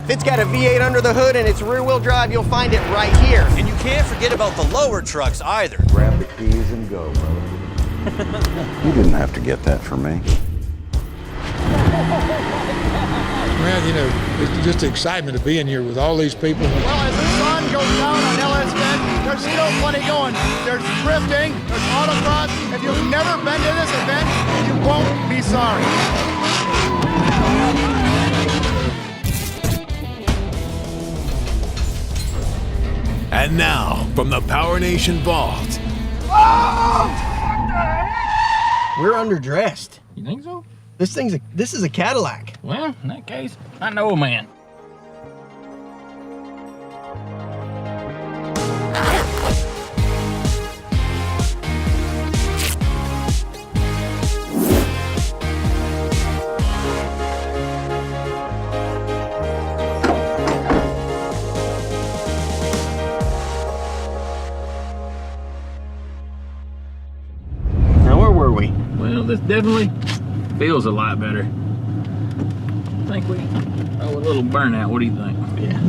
If it's got a V8 under the hood and it's rear-wheel drive, you'll find it right here. And you can't forget about the lower trucks either. Grab the keys and go, brother. You didn't have to get that from me. Man, you know, it's just the excitement of being here with all these people. Well, as the sun goes down on LS Bend, there's still plenty going. There's drifting, there's autocross. If you've never been to this event, you won't be sorry. And now, from the PowerNation vault. We're underdressed. You think so? This is a Cadillac. Well, in that case, I know a man. Now, where were we? Well, this definitely feels a lot better. I think we owe a little burnout. What do you think? Yeah.